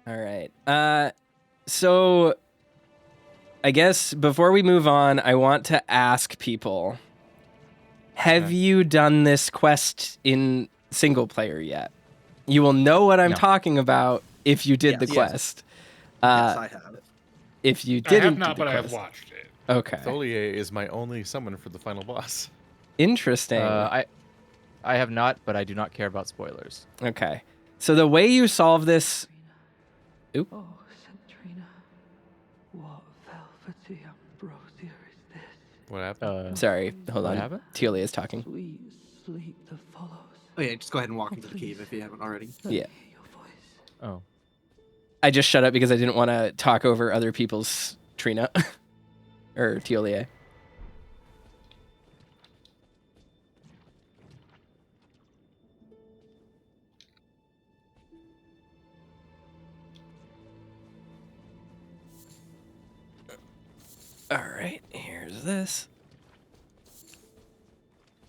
All right. So I guess before we move on, I want to ask people, have you done this quest in single player yet? You will know what I'm talking about if you did the quest. Yes, I have. If you didn't I have not, do the but I quest. have watched it. Okay. Tholier is my only summon for the final boss. Interesting. I have not, but I do not care about spoilers. Okay. So the way you solve this... Oop. Oh, Trina, what velvety ambrosia is this? What happened? Sorry, hold on. happened? Teolia is talking. Sweet sleep that follows. Oh yeah, just go ahead and walk into the cave if you haven't already. Yeah. Your voice. Oh. I just shut up because I didn't want to talk over other people's Trina. Or Teolia. All right, here's this.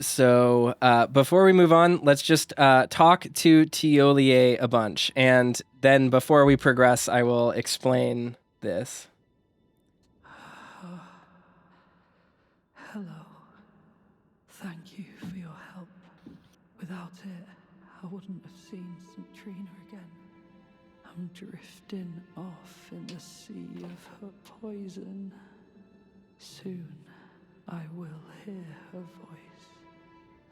So before we move on, let's just talk to Teolia a bunch. And then before we progress, I will explain this. Hello. Thank you for your help. Without it, I wouldn't have seen St. Trina again. I'm drifting off in the sea of her poison. Soon, I will hear her voice.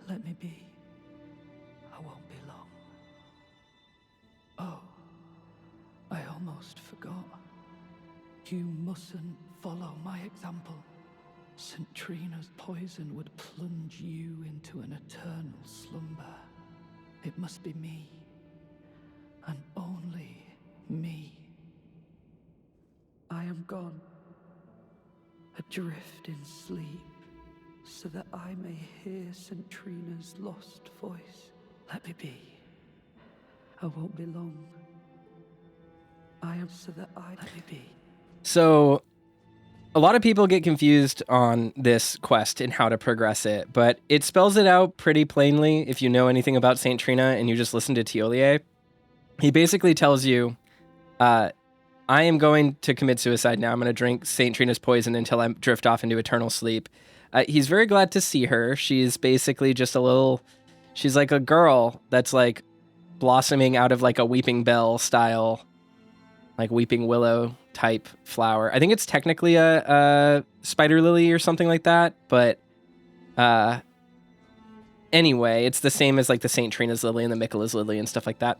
Let me be. I won't be long. Oh, I almost forgot. You mustn't follow my example. St. Trina's poison would plunge you into an eternal slumber. It must be me, and only me. I am gone, adrift in sleep, so that I may hear St. Trina's lost voice. Let me be. I won't be long. I am so that I let me be. So a lot of people get confused on this quest and how to progress it, but it spells it out pretty plainly if you know anything about St. Trina and you just listen to Teolia. He basically tells you, I am going to commit suicide now. I'm going to drink St. Trina's poison until I drift off into eternal sleep. He's very glad to see her. She's basically just she's like a girl that's like blossoming out of like a weeping bell style, like weeping willow type flower. I think it's technically a spider lily or something like that, but anyway, it's the same as like the St. Trina's lily and the Michaela's lily and stuff like that.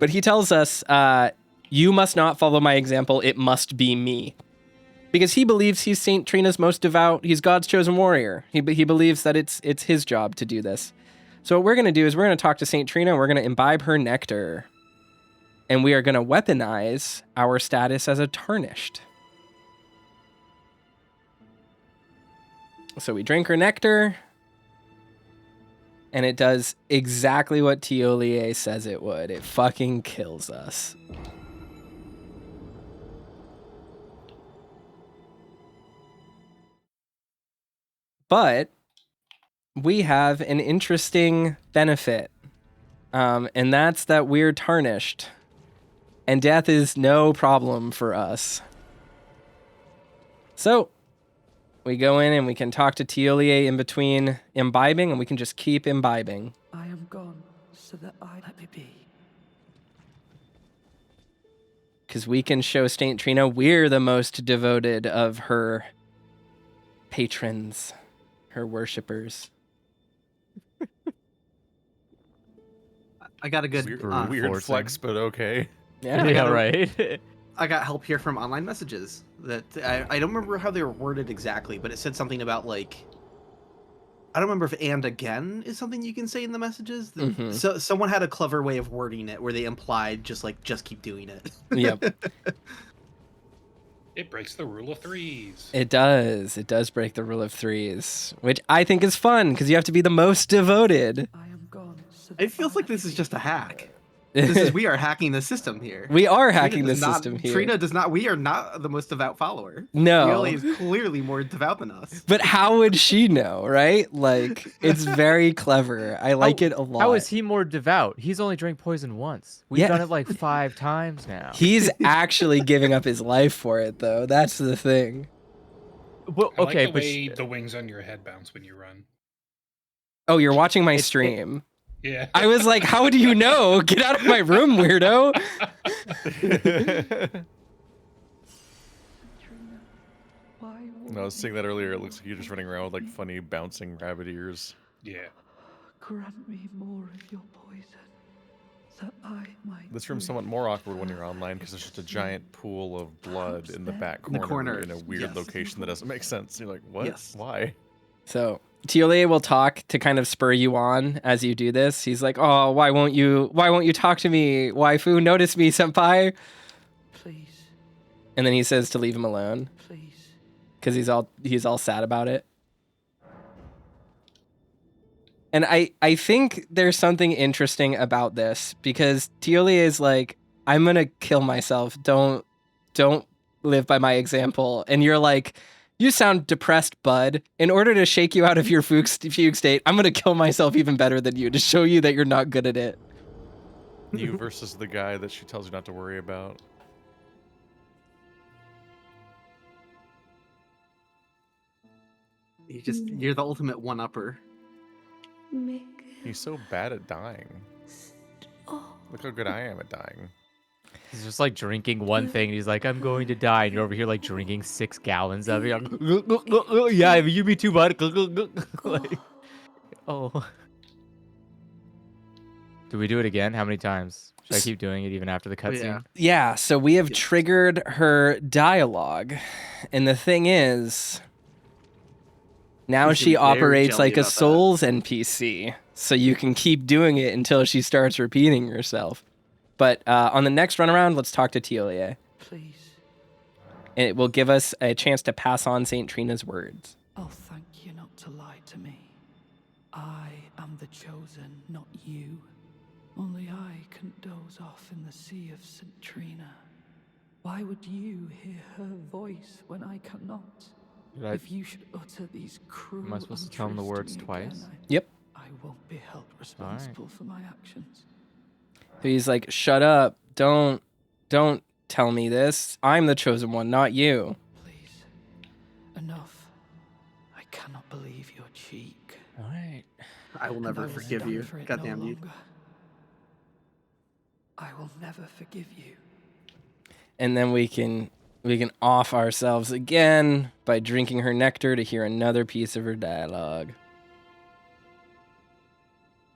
But he tells us, you must not follow my example, it must be me. Because he believes he's St. Trina's most devout, he's God's chosen warrior. He believes that it's his job to do this. So what we're going to do is we're going to talk to St. Trina and we're going to imbibe her nectar. And we are going to weaponize our status as a tarnished. So we drink her nectar. And it does exactly what Teolia says it would. It fucking kills us. But we have an interesting benefit. And that's that we're tarnished. And death is no problem for us. So we go in and we can talk to Teolia in between imbibing, and we can just keep imbibing. I am gone, so that I let me be. Because we can show St. Trina we're the most devoted of her patrons, her worshippers. I got a good weird flex, but okay. Yeah, right. I got help here from online messages that I don't remember how they were worded exactly, but it said something about like, I don't remember if "and again" is something you can say in the messages. Mm-hmm. So someone had a clever way of wording it where they implied just keep doing it. Yep. It breaks the rule of threes. It does. It does break the rule of threes, which I think is fun because you have to be the most devoted. I am gone. So It feels like this is just a hack. We are hacking the system here. We are Trina hacking the does not- system here. Trina does not. We are not the most devout follower. No. Teolia is clearly more devout than us. But how would she know, right? Like, it's very clever. I like it a lot. How is he more devout? He's only drank poison once. We've done it like 5 times now. He's actually giving up his life for it, though. That's the thing. Well, I okay, like the way the wings on your head bounce when you run. Oh, you're watching my stream. Yeah. I was like, how do you know? Get out of my room, weirdo. Why When I was seeing that earlier, it looks like you're just running around with like funny bouncing rabbit ears. Yeah. grant me more of your poison, that I might. This room's somewhat more awkward when you're online because there's just a giant pool of blood in the back In the corner, corner, in a weird yes. location that doesn't make sense. You're like, what? Yes. Why? So Teolia will talk to kind of spur you on as you do this. He's like, "Oh, why won't you talk to me? Waifu, notice me, senpai." Please, And then he says to leave him alone please. because he's all sad about it. And I think there's something interesting about this because Teolia is like, "I'm gonna kill myself. Don't live by my example." And you're like, "You sound depressed, bud. In order to shake you out of your fugue state, I'm gonna kill myself even better than you to show you that you're not good at it." You versus the guy that she tells you not to worry about. You're the ultimate one-upper. He's so bad at dying. Look how good I am at dying. He's just like drinking one thing. And he's like, I'm going to die. And you're over here like drinking 6 gallons of it. Yeah, you me too, bud. Like, oh. Do we do it again? How many times? Should I keep doing it even after the cutscene? yeah. Yeah, so we have triggered her dialogue. And the thing is, now She's she very operates jelly like a about that. Souls NPC. So you can keep doing it until she starts repeating herself. But on the next run around, let's talk to Teolia. Please, And it will give us a chance to pass on St. Trina's words. I'll thank you not to lie to me. I am the chosen, not you. Only I can doze off in the sea of St. Trina. Why would you hear her voice when I cannot? Did I- If you should utter these cruel Am I supposed to tell him the untruths to words me twice? again, Yep. I won't be held responsible for my actions. He's like, "Shut up. Don't tell me this. I'm the chosen one, not you." Please, enough. I cannot believe your cheek. All right. I will And never I will forgive stand you. for it Goddamn no you. longer. I will never forgive you. And then we can off ourselves again by drinking her nectar to hear another piece of her dialogue.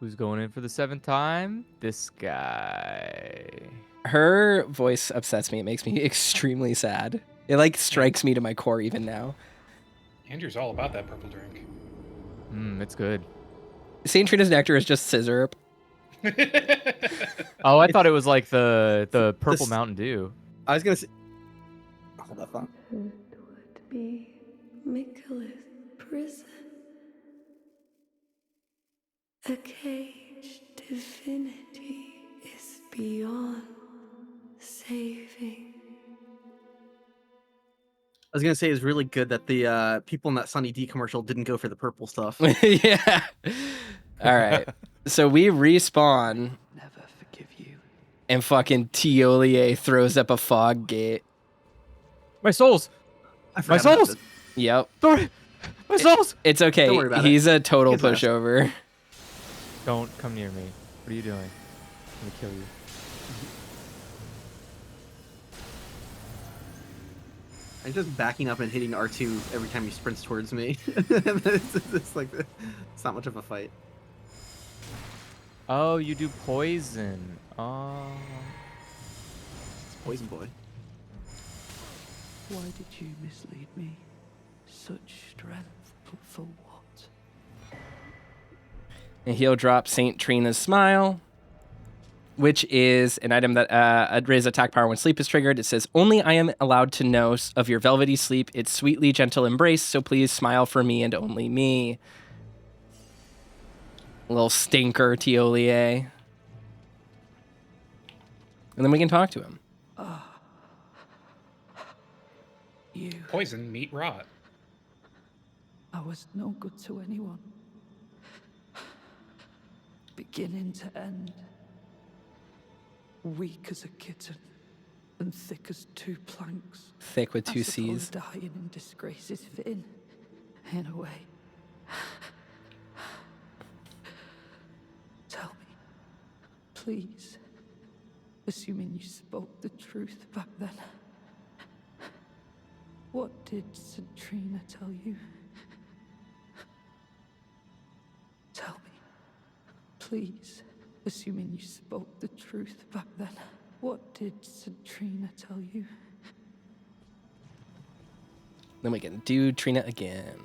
Who's going in for the 7th time? This guy. Her voice upsets me. It makes me extremely sad. It like strikes me to my core even now. Andrew's all about that purple drink. It's good. St. Trina's nectar is just scissor. Oh, I thought it was like the purple This- Mountain Dew. I was gonna say. Hold that thought. It would be Michaela's prison. A caged divinity is beyond saving. I was gonna say it's really good that the people in that Sunny D commercial didn't go for the purple stuff. Yeah. All right. So we respawn Never forgive you. and fucking Teolia throws up a fog gate. My souls! I My forgot about souls! this. Yep. Sorry! My souls! It's okay. Don't worry about He's a total Kiss ass. pushover. Don't come near me. What are you doing? I'm gonna kill you. I'm just backing up and hitting R2 every time he sprints towards me. it's like it's not much of a fight. Oh, you do poison. Oh. It's Poison Boy. Why did you mislead me? Such strength, but for what? And he'll drop St. Trina's Smile, which is an item that raises attack power when sleep is triggered. It says, "Only I am allowed to know of your velvety sleep, its sweetly gentle embrace, so please smile for me and only me." Little stinker, Teolia. and then we can talk to him. You. Poison, meat, rot. I was no good to anyone. Beginning to end. Weak as a kitten, and thick as 2 planks. Thick with I 2 suppose C's. dying in disgrace is fitting, in a way. Tell me, please, assuming you spoke the truth back then. What did St. Trina tell you? Tell me, please, assuming you spoke the truth back then. What did St. Trina tell you? Then we can do Trina again.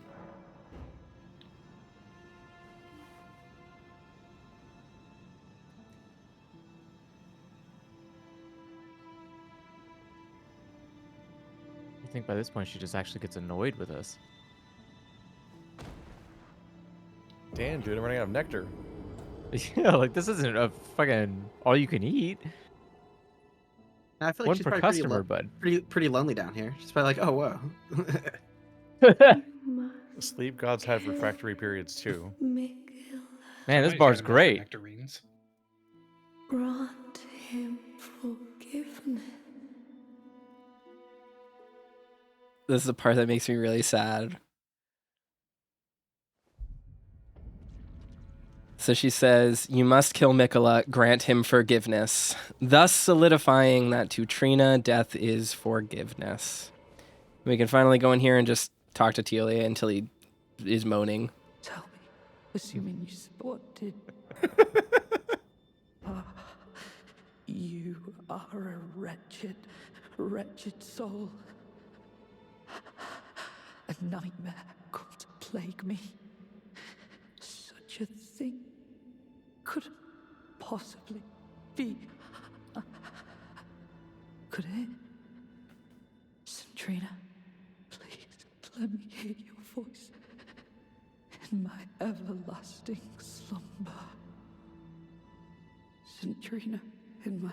I think by this point she just actually gets annoyed with us. Damn, dude, I'm running out of nectar. Yeah, like this isn't a fucking all you can eat. I feel like One she's per probably customer, bud. pretty lonely down here. She's probably like, oh whoa. Sleep gods have refractory periods too. Man, this Somebody's bar's got enough for great. Nectarines. Grant him forgiveness. This is the part that makes me really sad. So she says, "You must kill Mikola, grant him forgiveness," thus solidifying that to Trina, death is forgiveness. We can finally go in here and just talk to Teolia until he is moaning. Tell me, assuming you spoke. What did... You are a wretched, wretched soul. A nightmare come to plague me. Such a thing could possibly be. Could it? St. Trina, please let me hear your voice in my everlasting slumber. St. Trina, in my...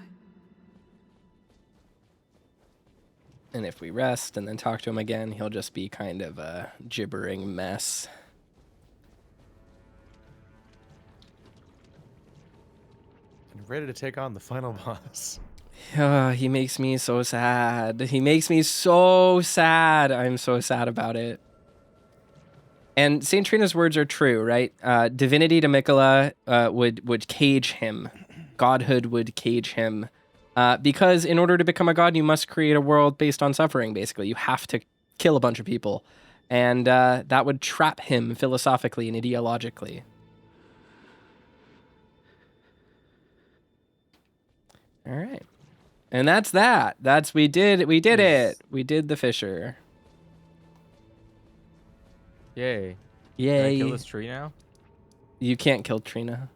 And if we rest and then talk to him again, he'll just be kind of a gibbering mess. And ready to take on the final boss. He makes me so sad. He makes me so sad. I'm so sad about it. And St. Trina's words are true, right? Divinity to Mikola would cage him. Godhood would cage him. Because in order to become a god, you must create a world based on suffering, basically. You have to kill a bunch of people. And that would trap him philosophically and ideologically. All right. And that's that. We did it. We did the Fisher. Yay. Yay. Can I kill this tree now? You can't kill Trina.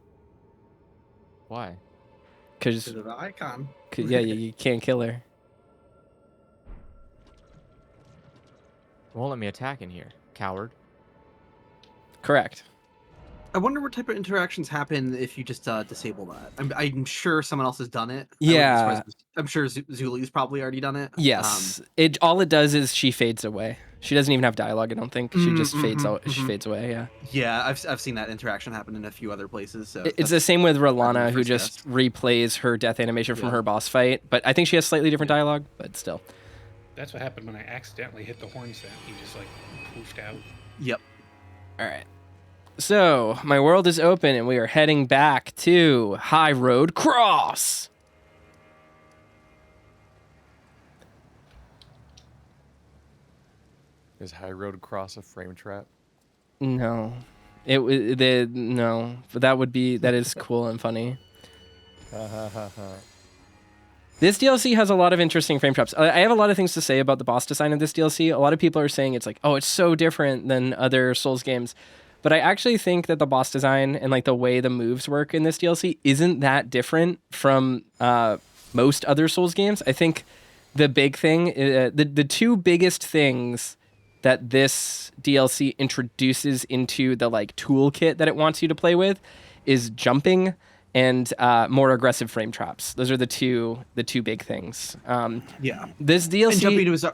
Why? Because, The icon. yeah, you can't kill her. Won't let me attack in here, coward. Correct. I wonder what type of interactions happen if you just disable that. I'm sure someone else has done it. Yeah. I'm sure Zulu's probably already done it. Yes. All it does is she fades away. She doesn't even have dialogue, I don't think. She just fades out. She fades away, yeah. Yeah, I've seen that interaction happen in a few other places. So It's the same with Rolana, who first just guess. replays her death animation from Yeah. her boss fight. But I think she has slightly different dialogue, but still. That's what happened when I accidentally hit the horn set. He just like poofed out. Yep. All right. So, my world is open, and we are heading back to High Road Cross. Is High Road Cross a frame trap? No. No. But that is cool and funny. This DLC has a lot of interesting frame traps. I have a lot of things to say about the boss design of this DLC. A lot of people are saying it's like, oh, it's so different than other Souls games. But I actually think that the boss design and like the way the moves work in this DLC isn't that different from most other Souls games. I think the big thing, the two biggest things that this DLC introduces into the like toolkit that it wants you to play with is jumping and more aggressive frame traps. Those are the two big things. Yeah. This DLC And jumping was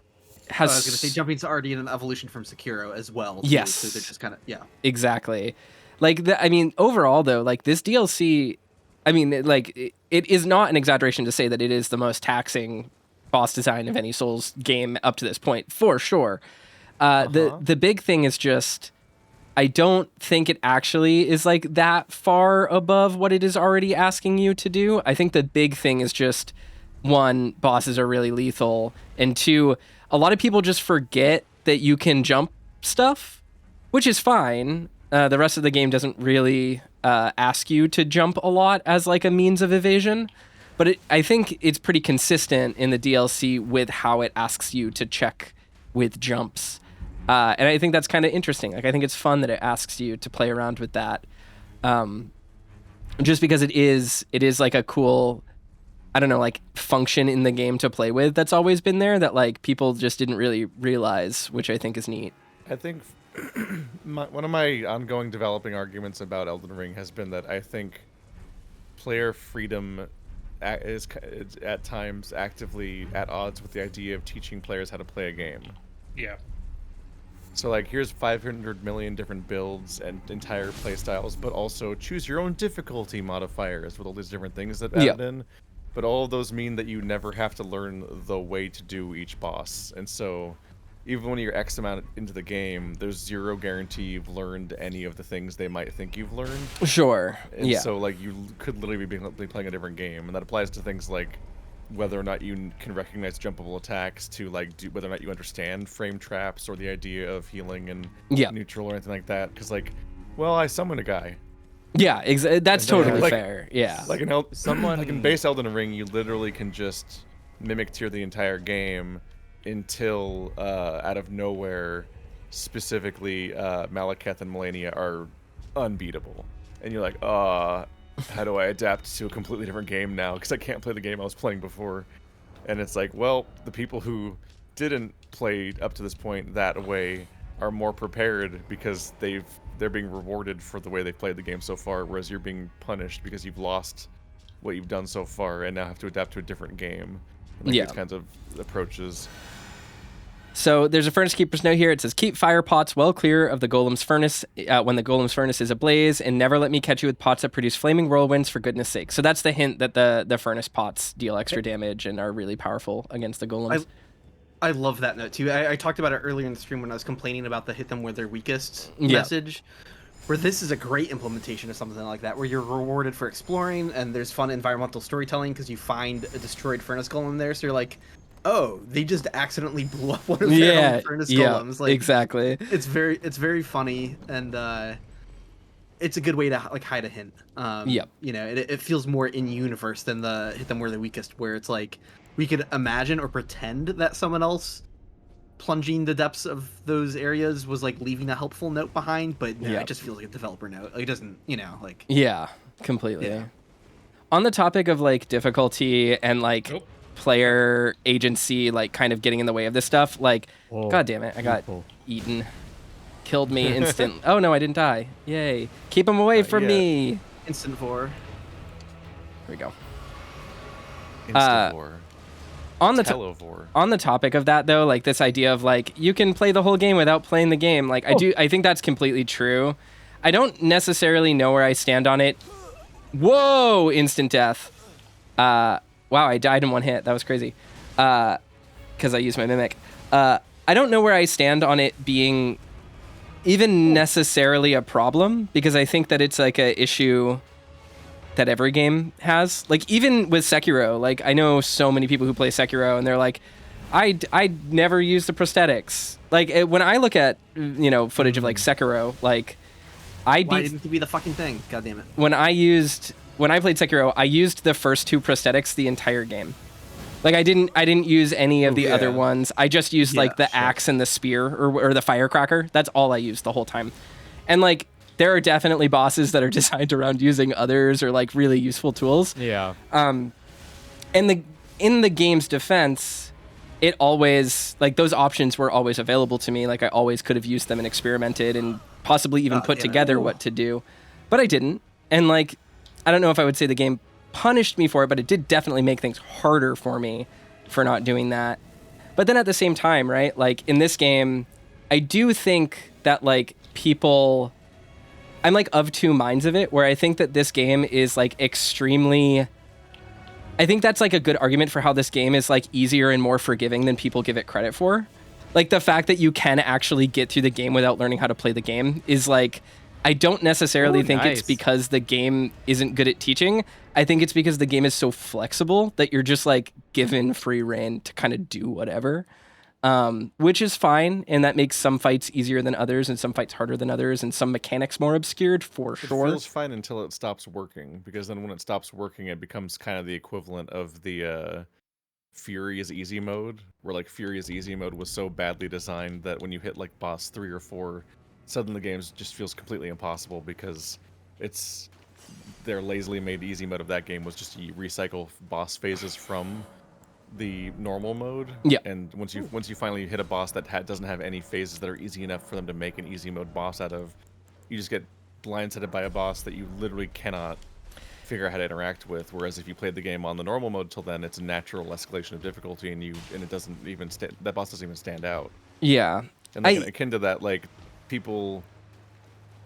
has I was gonna say jumping's already an evolution from Sekiro as well. Too, Yes. So they're just kind of exactly. Like I mean, overall though, like this DLC, I mean, like it is not an exaggeration to say that it is the most taxing boss design of any Souls game up to this point, for sure. The big thing is just, I don't think it actually is like that far above what it is already asking you to do. I think the big thing is just, one, bosses are really lethal, and two, a lot of people just forget that you can jump stuff, which is fine. The rest of the game doesn't really ask you to jump a lot as like a means of evasion, but I think it's pretty consistent in the DLC with how it asks you to check with jumps. And I think that's kind of interesting. Like, I think it's fun that it asks you to play around with that. Just because it is like a cool, I don't know, like function in the game to play with that's always been there that like people just didn't really realize, which I think is neat. I think one of my ongoing developing arguments about Elden Ring has been that I think player freedom is at times actively at odds with the idea of teaching players how to play a game. Yeah. So like, here's 500 million different builds and entire playstyles, but also choose your own difficulty modifiers with all these different things that add in. But all of those mean that you never have to learn the way to do each boss. And so even when you're X amount into the game, there's zero guarantee you've learned any of the things they might think you've learned. Sure. And so like, you could literally be playing a different game. And that applies to things like whether or not you can recognize jumpable attacks, to like whether or not you understand frame traps or the idea of healing and neutral or anything like that. Because like, well, I summoned a guy. Yeah, that's totally like, fair. Yeah. Like in base Elden Ring, you literally can just mimic tier the entire game until out of nowhere, specifically Malekith and Melania are unbeatable, and you're like, how do I adapt to a completely different game now? Because I can't play the game I was playing before. And it's like, well, the people who didn't play up to this point that way are more prepared because they're being rewarded for the way they played the game so far, whereas you're being punished because you've lost what you've done so far and now have to adapt to a different game. And like these kinds of approaches. So there's a furnace keeper's note here. It says, keep fire pots well clear of the golem's furnace when the golem's furnace is ablaze, and never let me catch you with pots that produce flaming whirlwinds, for goodness sake. So that's the hint that the furnace pots deal extra damage and are really powerful against the golems. I love that note too. I talked about it earlier in the stream when I was complaining about the hit them where they're weakest message. Where this is a great implementation of something like that, where you're rewarded for exploring and there's fun environmental storytelling because you find a destroyed furnace golem there. So you're like, oh, they just accidentally blew up one of their own furnace golems. Like, exactly. It's very funny, and it's a good way to like hide a hint. You know, it feels more in universe than the hit them where they're weakest, where it's like we could imagine or pretend that someone else plunging the depths of those areas was like leaving a helpful note behind, but no, it just feels like a developer note. Like, it doesn't, you know, like completely. On the topic of like difficulty and like player agency, like kind of getting in the way of this stuff, like god damn it, I got eaten, killed me instant. Oh no, I didn't die. Yay, keep him away from me. Instant 4. Here we go. Instant 4. On the topic of that though, like this idea of like you can play the whole game without playing the game, like I think that's completely true. I don't necessarily know where I stand on it. Whoa, instant death. Wow, I died in one hit. That was crazy. Because I used my mimic. I don't know where I stand on it being even necessarily a problem, because I think that it's like a issue that every game has. Like even with Sekiro, like I know so many people who play Sekiro and they're like, I never use the prosthetics. Like when I look at footage of like Sekiro, like why didn't it be the fucking thing? God damn it. When I played Sekiro, I used the first 2 prosthetics the entire game. Like I didn't use any of the other ones. I just used like the axe and the spear or the firecracker. That's all I used the whole time. And like there are definitely bosses that are designed around using others or like really useful tools. Yeah. And in the game's defense, it always, like those options were always available to me. Like I always could have used them and experimented and possibly even put together what to do, but I didn't. And like I don't know if I would say the game punished me for it, but it did definitely make things harder for me for not doing that. But then at the same time, right, like in this game, I do think that like people, I'm like of two minds of it, where I think that this game is like extremely, I think that's like a good argument for how this game is like easier and more forgiving than people give it credit for. Like the fact that you can actually get through the game without learning how to play the game is like, I don't necessarily think it's because the game isn't good at teaching. I think it's because the game is so flexible that you're just like given free rein to kind of do whatever, which is fine. And that makes some fights easier than others and some fights harder than others and some mechanics more obscured for sure. It feels fine until it stops working, because then when it stops working, it becomes kind of the equivalent of the Fury is easy mode, where like Fury is easy mode was so badly designed that when you hit like boss 3 or 4, suddenly the game just feels completely impossible because it's their lazily made easy mode of that game was just you recycle boss phases from the normal mode. Yeah. And once you finally hit a boss that doesn't have any phases that are easy enough for them to make an easy mode boss out of, you just get blindsided by a boss that you literally cannot figure out how to interact with. Whereas if you played the game on the normal mode till then, it's a natural escalation of difficulty, and it doesn't even that boss doesn't even stand out. Yeah. And like, akin to that, like people,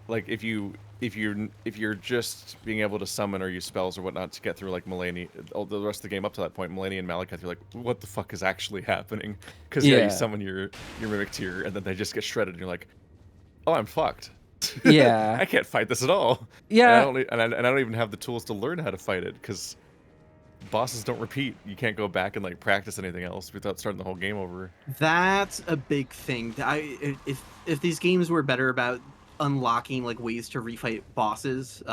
like if you're just being able to summon or use spells or whatnot to get through like Malenia, the rest of the game up to that point, Malenia and Malekith, you're like, what the fuck is actually happening? Because you summon your mimic tier and then they just get shredded, and you're like, oh, I'm fucked. Yeah. I can't fight this at all. Yeah. And I don't even have the tools to learn how to fight it, because bosses don't repeat. You can't go back and like practice anything else without starting the whole game over. That's a big thing. If these games were better about unlocking like ways to refight bosses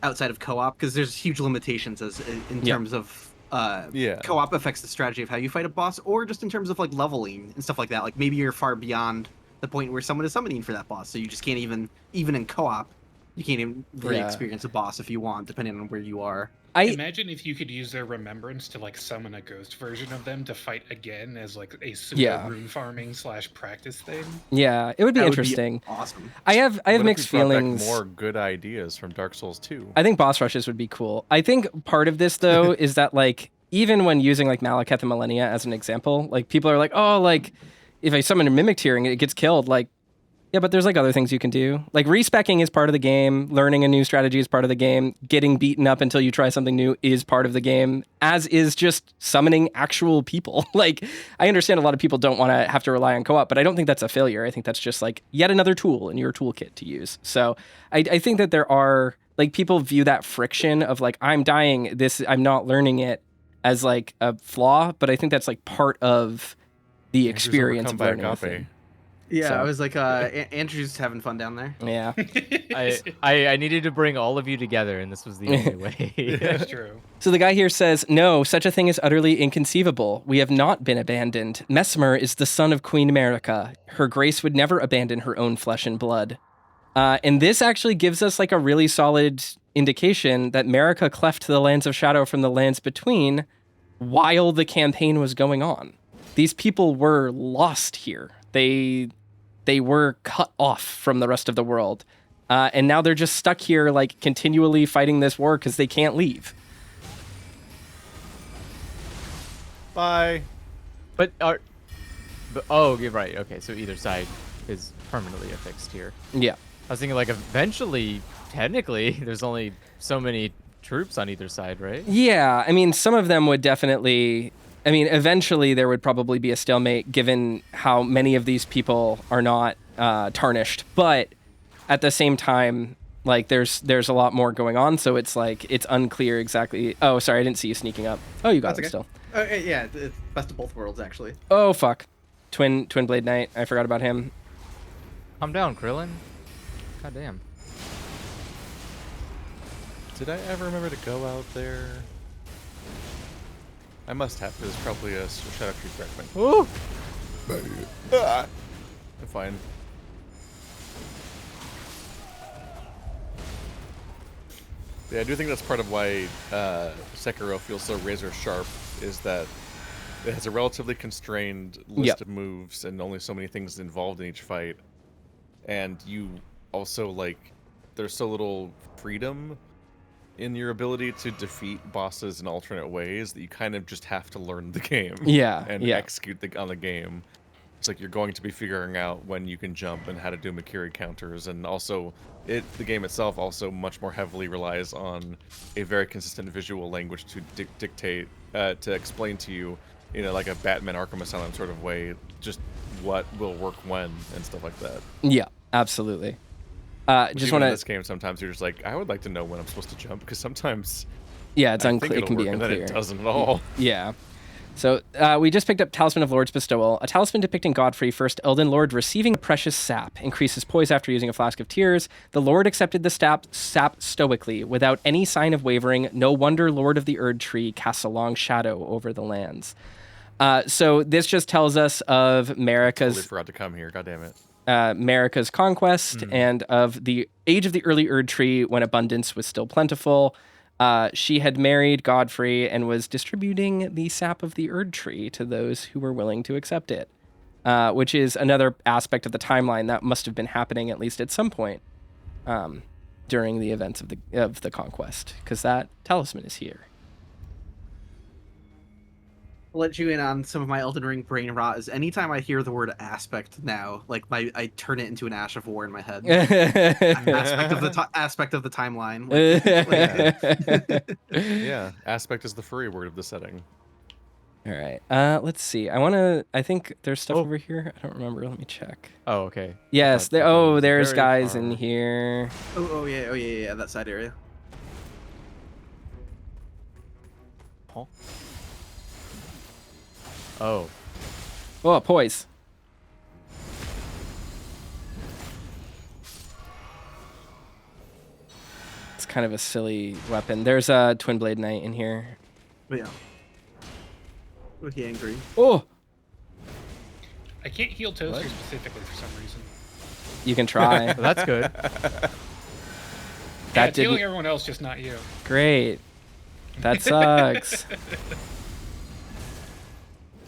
outside of co-op, because there's huge limitations in terms of co-op affects the strategy of how you fight a boss, or just in terms of like leveling and stuff like that. Like maybe you're far beyond the point where someone is summoning for that boss, so you just can't even in co-op you can't even really experience a boss if you want, depending on where you are. Imagine if you could use their remembrance to like summon a ghost version of them to fight again as like a pseudo rune farming / practice thing. Yeah, it would be interesting. Would be awesome. I have mixed feelings. More good ideas from Dark Souls 2. I think boss rushes would be cool. I think part of this though is that like even when using like Malekith and Malenia as an example, like people are like, oh, like if I summon a mimic tier and it gets killed, like, yeah, but there's like other things you can do. Like respecking is part of the game. Learning a new strategy is part of the game. Getting beaten up until you try something new is part of the game, as is just summoning actual people. Like I understand a lot of people don't want to have to rely on co-op, but I don't think that's a failure. I think that's just like yet another tool in your toolkit to use. So I think that there are like people view that friction of like, I'm dying, I'm not learning it as like a flaw, but I think that's like part of the experience of learning a thing. Yeah, so. I was like, Andrew's having fun down there. Yeah. I needed to bring all of you together, and this was the only way. That's true. So the guy here says, no, such a thing is utterly inconceivable. We have not been abandoned. Mesmer is the son of Queen America. Her grace would never abandon her own flesh and blood. And this actually gives us like a really solid indication that Marika cleft the lands of shadow from the lands between while the campaign was going on. These people were lost here. They were cut off from the rest of the world. And now they're just stuck here, like, continually fighting this war because they can't leave. Bye. Oh, you're right. Okay, so either side is permanently affixed here. Yeah. I was thinking, like, eventually, technically, there's only so many troops on either side, right? Yeah, I mean, some of them would definitely... I mean, eventually there would probably be a stalemate given how many of these people are not tarnished. But at the same time, like there's a lot more going on, so it's like it's unclear exactly. Oh, sorry, I didn't see you sneaking up. Oh, you got it still. Yeah, it's best of both worlds actually. Oh fuck, Twin Blade Knight. I forgot about him. Calm down, Krillin. God damn. Did I ever remember to go out there? I must have. There's probably a Shadow Creek fragment. Ooh! I'm fine. Yeah, I do think that's part of why Sekiro feels so razor sharp, is that it has a relatively constrained list of moves and only so many things involved in each fight. And you also, like, there's so little freedom in your ability to defeat bosses in alternate ways that you kind of just have to learn the game. Yeah, And yeah. execute on the game. It's like you're going to be figuring out when you can jump and how to do Makiri counters, and also the game itself also much more heavily relies on a very consistent visual language to dictate to explain to you, like a Batman Arkham Asylum sort of way, just what will work when and stuff like that. Yeah, absolutely. Just in want this game, sometimes you're just like, I would like to know when I'm supposed to jump, because sometimes it's unclear. It can be and unclear. then it doesn't at all. Yeah. So we just picked up Talisman of Lord's Bestowal, a talisman depicting Godfrey, first Elden Lord, receiving a precious sap, increases poise after using a flask of tears. The Lord accepted the sap stoically, without any sign of wavering. No wonder Lord of the Erd Tree casts a long shadow over the lands. So this just tells us of Marika's... Totally forgot to come here, God damn it. Marika's conquest and of the age of the early Erd Tree, when abundance was still plentiful. She had married Godfrey and was distributing the sap of the Erd Tree to those who were willing to accept it, which is another aspect of the timeline that must have been happening at least at some point during the events of the conquest, because that talisman is here. I'll let you in on some of my Elden Ring brain rot. Is anytime I hear the word aspect now, like I turn it into an Ash of War in my head. Aspect of the timeline. Yeah, aspect is the furry word of the setting. All right. Let's see. I think there's stuff over here. I don't remember. Let me check. Oh, okay. Yes. There's guys in here. Oh yeah. That side area. Huh? Oh. Oh, poise. It's kind of a silly weapon. There's a Twin Blade Knight in here. Yeah. Okay, angry. Oh! I can't heal Toaster specifically for some reason. You can try. Well, that's good. Yeah, it's healing everyone else, just not you. Great. That sucks.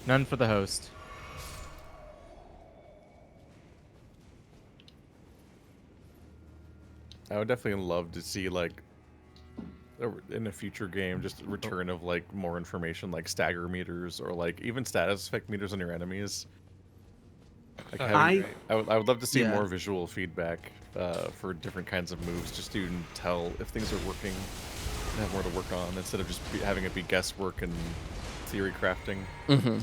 None for the host. I would definitely love to see, like, in a future game, just a return of, like, more information, like stagger meters or, like, even status effect meters on your enemies. Like, I would love to see more visual feedback for different kinds of moves, just to tell if things are working and have more to work on, instead of just having it be guesswork and theory crafting. Mm-hmm.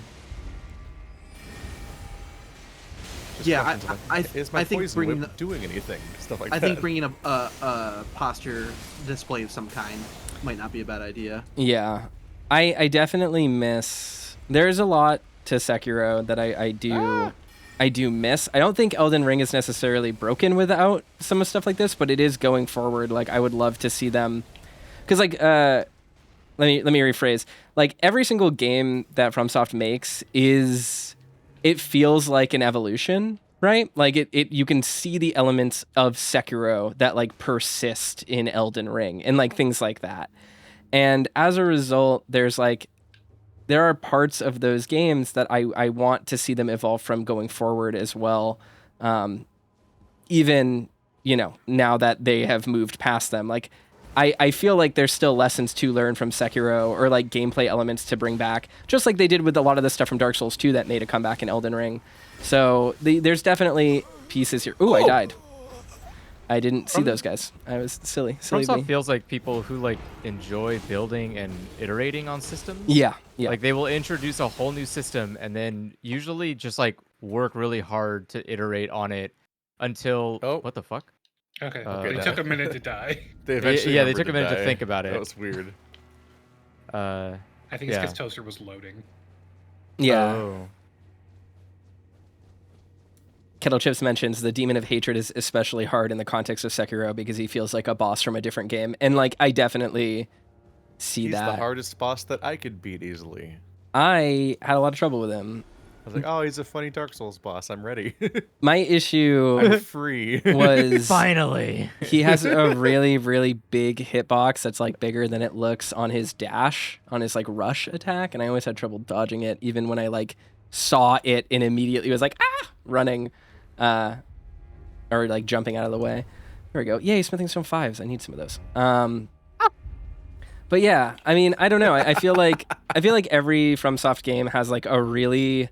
Yeah, I think bringing doing anything, stuff like that. I think bringing a posture display of some kind might not be a bad idea. Yeah, I definitely miss. There's a lot to Sekiro that I do miss. I don't think Elden Ring is necessarily broken without some stuff like this, but it is going forward. Like, I would love to see them, because like let me rephrase. Like, every single game that FromSoft makes it feels like an evolution, right? Like you can see the elements of Sekiro that like persist in Elden Ring and like things like that. And as a result, there are parts of those games that I want to see them evolve from going forward as well. Even, now that they have moved past them, like I feel like there's still lessons to learn from Sekiro, or like gameplay elements to bring back, just like they did with a lot of the stuff from Dark Souls 2 that made a comeback in Elden Ring. So there's definitely pieces here. Ooh, I died. I didn't see those guys. I was silly. FromSoft feels like people who like enjoy building and iterating on systems. Yeah. Like, they will introduce a whole new system and then usually just like work really hard to iterate on it until what the fuck? Okay, they took a minute to die. They eventually they took a minute to think about it. That was weird. I think it's because Toaster was loading. Yeah. Oh. Kettle Chips mentions the Demon of Hatred is especially hard in the context of Sekiro because he feels like a boss from a different game. And like, I definitely see that. He's the hardest boss that I could beat easily. I had a lot of trouble with him. I was like, oh, he's a funny Dark Souls boss. I'm ready. My issue I'm free. was finally he has a really, really big hitbox that's like bigger than it looks on his dash, on his like rush attack, and I always had trouble dodging it, even when I like saw it and immediately was like running, or like jumping out of the way. There we go. Yay, Smithing Stone 5s. I need some of those. But yeah, I mean, I don't know. I feel like every FromSoft game has like a really,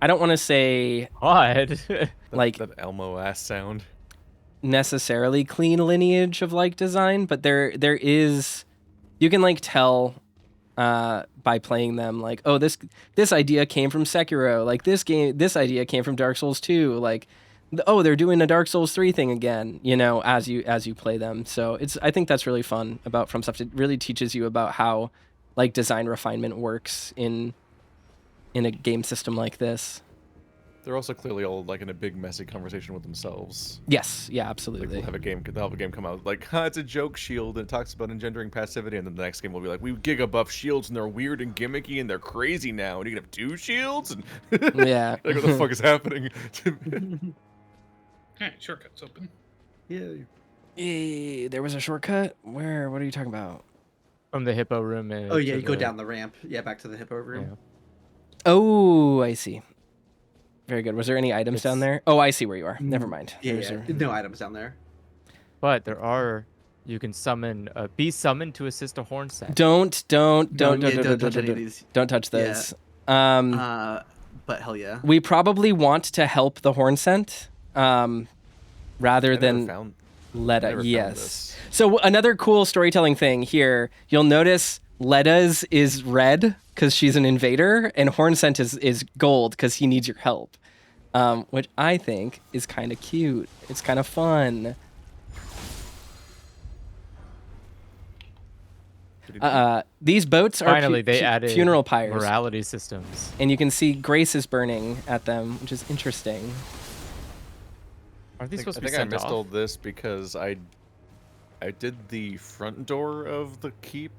I don't want to say Odd. like that Elmo ass sound. necessarily clean lineage of like design, but there is, you can like tell by playing them, like, oh, this idea came from Sekiro, like this idea came from Dark Souls 2, like, oh, they're doing a Dark Souls 3 thing again, you know, as you play them. So I think that's really fun about FromSoft. It really teaches you about how like design refinement works in a game system like this. They're also clearly all like in a big messy conversation with themselves. Yes, yeah, Like absolutely. they'll have a game come out like, it's a joke shield and it talks about engendering passivity, and then the next game will be like, we giga buff shields and they're weird and gimmicky and they're crazy now, and you can have 2 shields and Yeah. like, what the fuck is happening? Alright, shortcuts open. Yeah, there was a shortcut. Where? What are you talking about? From the hippo room. And Oh yeah, you go down the ramp. Yeah, back to the hippo room. Yeah. Oh, I see. Very good. Was there any items down It's- there? Oh, I see where you are. Never mind. Yeah, There's yeah. No items down there. But there are. You can summon. Be summoned to assist a horn set. Don't touch any of these. don't touch Yeah. those. But hell yeah. We probably want to help the horn scent, rather than Leda. Yes. So another cool storytelling thing here. You'll notice Leda's is red because she's an invader, and Hornscent is gold because he needs your help, which I think is kind of cute. It's kind of fun. These boats are Finally, they added funeral pyres, morality systems. and you can see Grace is burning at them, which is interesting. Aren't these supposed I to be think I sent missed off? all this because I did the front door of the keep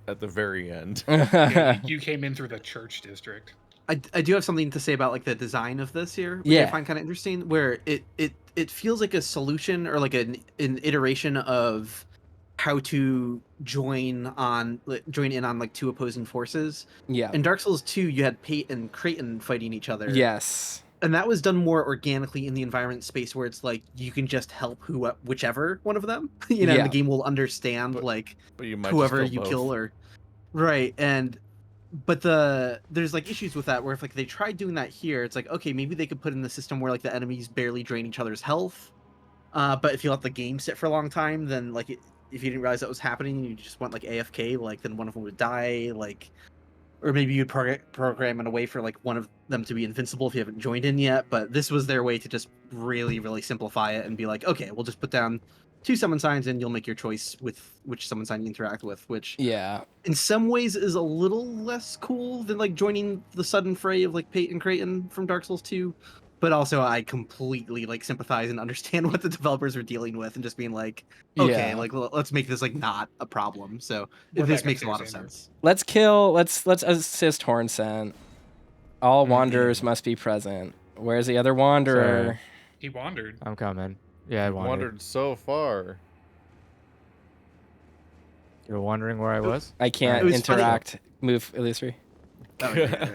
at the very end. Yeah, you came in through the church district. I do have something to say about like the design of this here, which Yeah. I find kind of interesting, where it feels like a solution or like an iteration of how to join in on like 2 opposing forces. Yeah. In Dark Souls 2, you had Pate and Creighton fighting each other. Yes. And that was done more organically in the environment space, where it's like you can just help whichever one of them. You know, Yeah. and the game will understand But you might whoever just you both. kill or right. But there's like issues with that, where if like they tried doing that here, it's like, okay, maybe they could put in the system where like the enemies barely drain each other's health, but if you let the game sit for a long time, then like if you didn't realize that was happening and you just went like AFK, like then one of them would die, like, or maybe you'd program in a way for like one of them to be invincible if you haven't joined in yet. But this was their way to just really simplify it and be like, okay, we'll just put down 2 summon signs and you'll make your choice with which summon sign you interact with, which Yeah. in some ways is a little less cool than like joining the sudden fray of like Pate and Creighton from Dark Souls 2. But also I completely like sympathize and understand what the developers are dealing with, and just being like, okay, Yeah. like let's make this like not a problem. So We're this back makes a upstairs, lot of Andrew. sense. Let's assist Hornscent. All wanderers must be present. Where's the other wanderer? Sorry. He wandered. I'm coming. Yeah, I I wandered. wandered so far. You were wondering where I was? I can't It was funny. interact. Move illusory. Oh, yeah.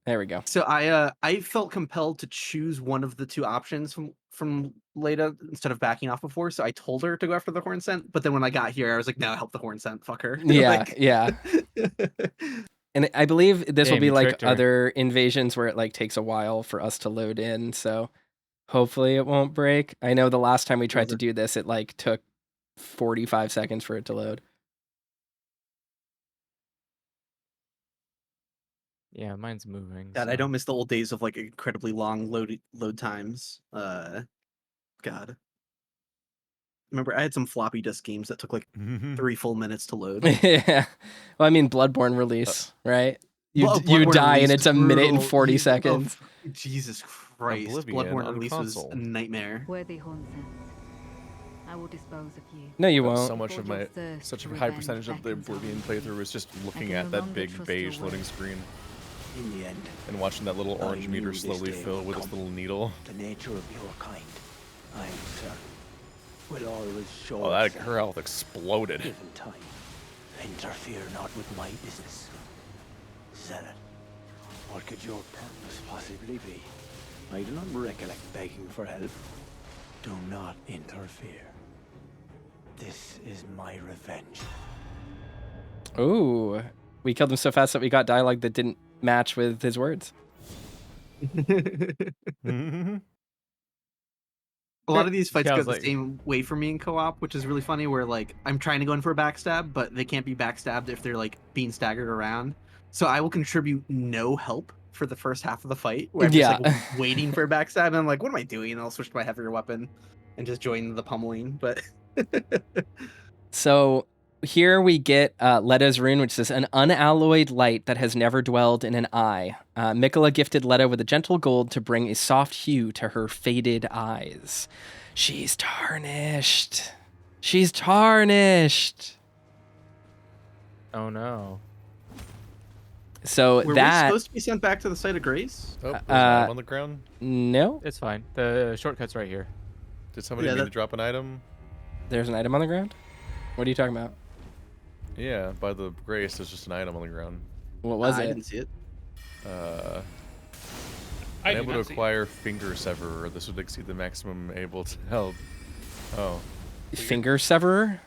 There we go. So I felt compelled to choose one of the 2 options from Leda instead of backing off before. So I told her to go after the horn scent, but then when I got here, I was like, no, help the horn scent, fuck her. Yeah, Like- yeah. And I believe this will Damn, be you like tricked her. other invasions where it like takes a while for us to load in. So hopefully it won't break. I know the last time we tried to do this, it like took 45 seconds for it to load. Yeah, mine's moving. God, I so- don't miss the old days of like incredibly long load times. God. Remember, I had some floppy disk games that took like 3 full minutes to load. Yeah. Well, I mean, Bloodborne release, right? You Bloodborne die and release it's a minute and brutal. 40 seconds. Jesus Christ. Oblivion Bloodborne on release console. was a nightmare. Worthy Hornsent, I will dispose of you. No, you That's won't. so much of my such a high percentage of the Oblivion playthrough is just looking at that big beige loading screen In the end, and watching that little I orange knew meter this slowly day fill would with its come. little needle. the nature of your kind, I am certain, will always show Oh, that itself her health exploded. given time. Interfere not with my business. Zealot, what could your purpose possibly be? I do not recollect begging for help. Do not interfere. This is my revenge. Ooh, we killed him so fast that we got dialogue that didn't match with his words. A lot of these fights Yeah, I go was the like- same way for me in co-op, which is really funny, where like I'm trying to go in for a backstab, but they can't be backstabbed if they're like being staggered around. So I will contribute no help for the first half of the fight, where I'm just like waiting for a backstab, and I'm like, what am I doing? And I'll switch to my heavier weapon and just join the pummeling. But So here we get Letta's rune, which is an unalloyed light that has never dwelled in an eye. Mikola gifted Letta with a gentle gold to bring a soft hue to her faded eyes. She's tarnished. She's tarnished. Oh no. So were we supposed to be sent back to the site of grace? Oh, there's an item on the ground. No, It's fine. The shortcut's right here. Did somebody mean to drop an item? there's an item on the ground. What are you talking about? Yeah, by the grace, there's just an item on the ground. What was I it? didn't see it. I Able did to not see it. acquire finger severer. This would exceed the maximum able to help. Oh. Finger severer?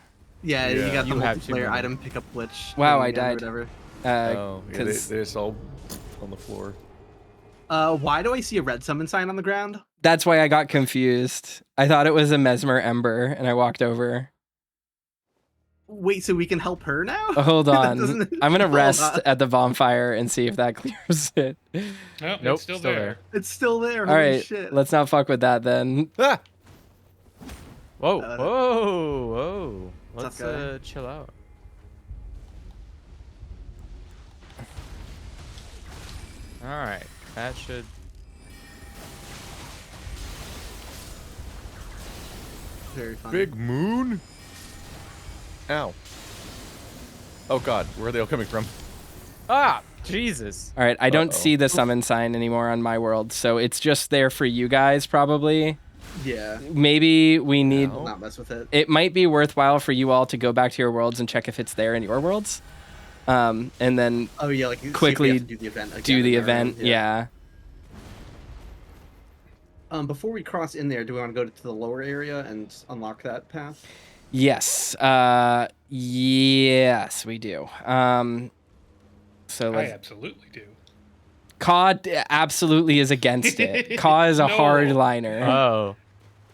Yeah, you Yeah. got the You have two multiplayer minutes. item pickup glitch. Wow, thing I again or died. Whatever. Oh, yeah, they 'cause- just all on the floor. Why do I see a red summon sign on the ground? That's why I got confused. I thought it was a Mesmer Ember, and I walked over. Wait, so we can help her now? Hold That on. doesn't- I'm gonna Hold rest on. at the bonfire and see if that clears it. Nope, Nope, it's still there. It's still there. All Holy right, shit. let's not fuck with that then. Ah! Whoa, Uh, whoa, whoa. What's Let's up, guy? chill out. All right, that should. Very funny. Big moon? Ow. Oh god, where are they all coming from? Ah, Jesus. All right, I don't Uh-oh. see the summon sign anymore on my world, so it's just there for you guys probably. Yeah. Maybe we need. Will not mess with it. It might be worthwhile for you all to go back to your worlds and check if it's there in your worlds, and then Oh yeah, like see if we quickly have to do the event. Again do the in there, event. Yeah. Before we cross in there, do we want to go to the lower area and unlock that path? Yes. Yes, we do. So I let's. absolutely do. COD absolutely is against it. COD is a No. hardliner.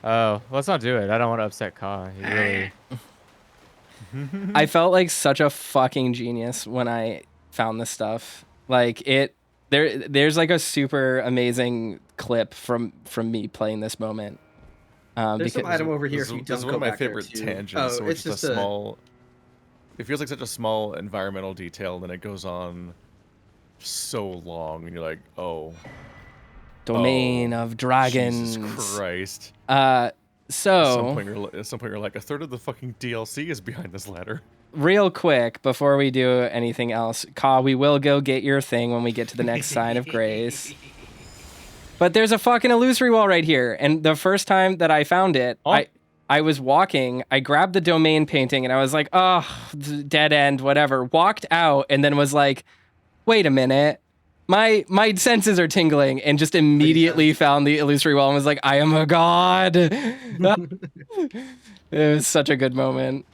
Oh, let's not do it. I don't want to upset Ka. He really. I felt like such a fucking genius when I found this stuff. Like there's like a super amazing clip from me playing this moment. There's some item over here. This If you is don't one go of my back there, favorite too. tangents. Oh, So it's it's just a small. It feels like such a small environmental detail, and then it goes on so long, and you're like, oh. Domain of Dragons. Jesus Christ. So At some point you're like, a third of the fucking DLC is behind this ladder. real quick before we do anything else, Ka, we will go get your thing when we get to the next sign of grace. But there's a fucking illusory wall right here, and the first time that I found it, I was walking, I grabbed the domain painting, and I was like, oh, dead end, whatever. Walked out, and then was like, wait a minute. My senses are tingling, and just immediately found the illusory wall and was like, I am a god. It was such a good moment.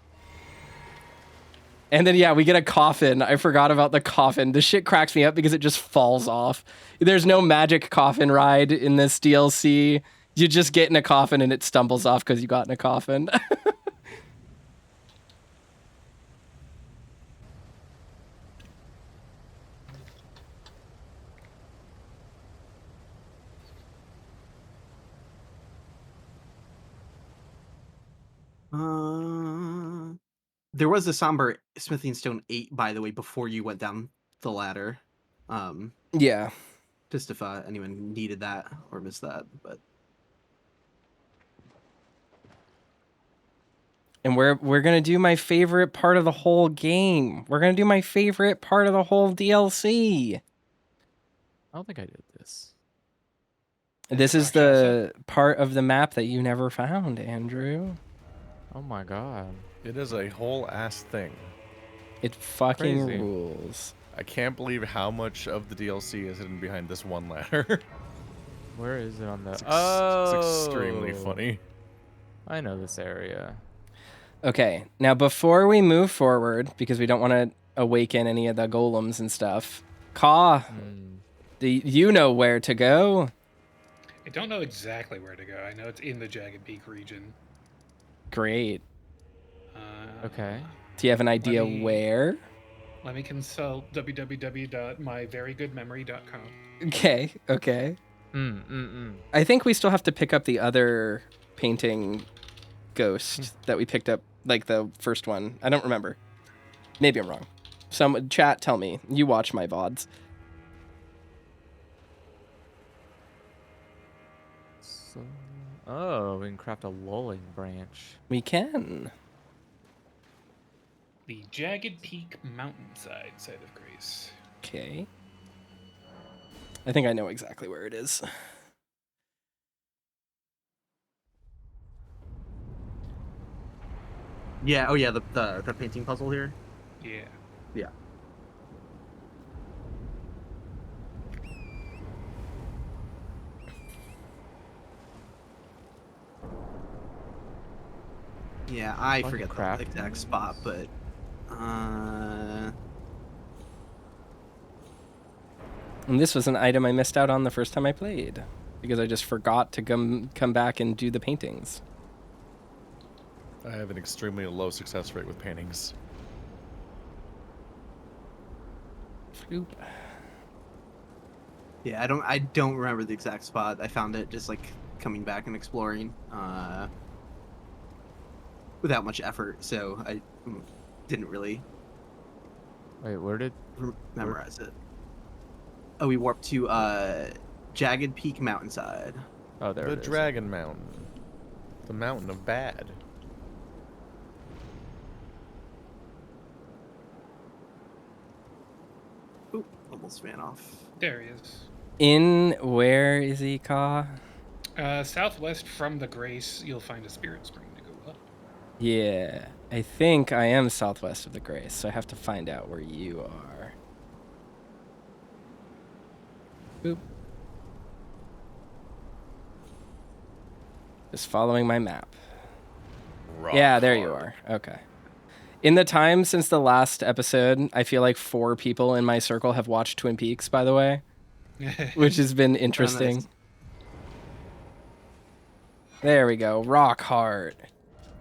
And then, yeah, we get a coffin. I forgot about the coffin. This shit cracks me up because it just falls off. There's no magic coffin ride in this DLC. You just get in a coffin and it stumbles off because you got in a coffin. There was a somber smithing stone 8, by the way, before you went down the ladder. Yeah. Just if anyone needed that or missed that, but And we're gonna do my favorite part of the whole game. We're gonna do my favorite part of the whole DLC. I don't think I did this. This is the part of the map that you never found, Andrew. Oh my god. It is a whole ass thing. It fucking Crazy. rules. I can't believe how much of the DLC is hidden behind this one ladder. Where is it on the? It's extremely funny. I know this area. Okay, now before we move forward, because we don't want to awaken any of the golems and stuff, Ka, do you know where to go? I don't know exactly where to go. I know it's in the Jagged Peak region. Great. Okay. Do you have an idea where? Let me consult www.myverygoodmemory.com. Okay. I think we still have to pick up the other painting ghost that we picked up, like the first one. I don't remember. Maybe I'm wrong. Some chat, tell me. You watch my VODs. So, oh, we can craft a lulling branch. We can. The Jagged Peak Mountainside site of grace. Okay. I think I know exactly where it is. Yeah. Oh yeah. The painting puzzle here. Yeah. Yeah. Yeah, I forget the exact spot, but And this was an item I missed out on the first time I played because I just forgot to come back and do the paintings. I have an extremely low success rate with paintings. Oop. Yeah, I don't remember the exact spot. I found it just like coming back and exploring without much effort, so I didn't really Wait, where did memorize it. Oh, we warped to Jagged Peak Mountainside. Oh, there The it is. Dragon Mountain. The Mountain of Bad. Oop, almost ran off. There he is. In where is he, Ka? Southwest from the Grace, you'll find a spirit spring to go up. Yeah, I think I am southwest of the Grace, so I have to find out where you are. Boop. Just following my map. Yeah, there you are. Okay. In the time since the last episode, I feel like 4 people in my circle have watched Twin Peaks, by the way, which has been interesting. Nice. There we go. Rock Heart.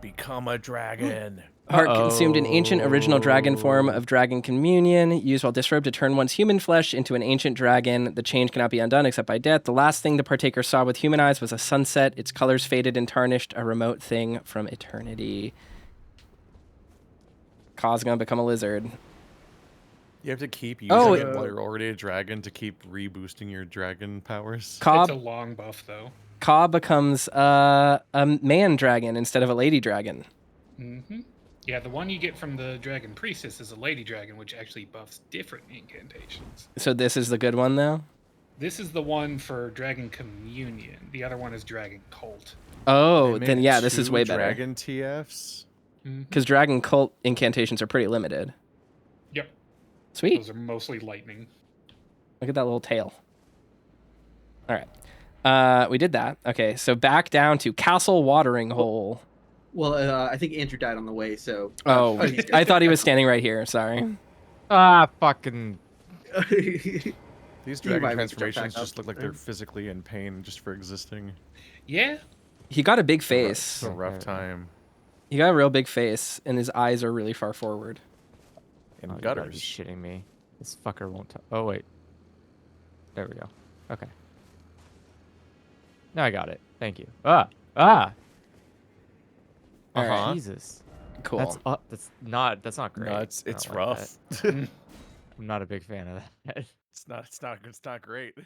Become a dragon. Heart consumed an ancient original dragon form of dragon communion, used while disrobed to turn one's human flesh into an ancient dragon. The change cannot be undone except by death. The last thing the partaker saw with human eyes was a sunset. Its colors faded and tarnished, a remote thing from eternity. Ka's gonna become a lizard. You have to keep using it while you're already a dragon to keep reboosting your dragon powers. It's a long buff, though. Ka becomes a man dragon instead of a lady dragon. Mm-hmm. Yeah, the one you get from the Dragon Priestess is a lady dragon, which actually buffs different incantations. So this is the good one, though? This is the one for Dragon Communion. The other one is Dragon Cult. Oh, then yeah, this is way better. Dragon TFs? Because Dragon Cult incantations are pretty limited. Yep. Sweet. Those are mostly lightning. Look at that little tail. All right. We did that. Okay, so back down to Castle Watering Hole. Well, I think Andrew died on the way, so... Oh, I thought he was standing right here. Sorry. Fucking... These dragon transformations just look like they're physically in pain just for existing. Yeah. He got a big face. It's a rough time. He got a real big face, and his eyes are really far forward. And gutters. gutters. You gotta be shitting me. This fucker won't... Oh, wait. There we go. Okay. Now I got it. Thank you. Jesus. Cool. That's not great. No, it's like rough. I'm not a big fan of that. It's not great.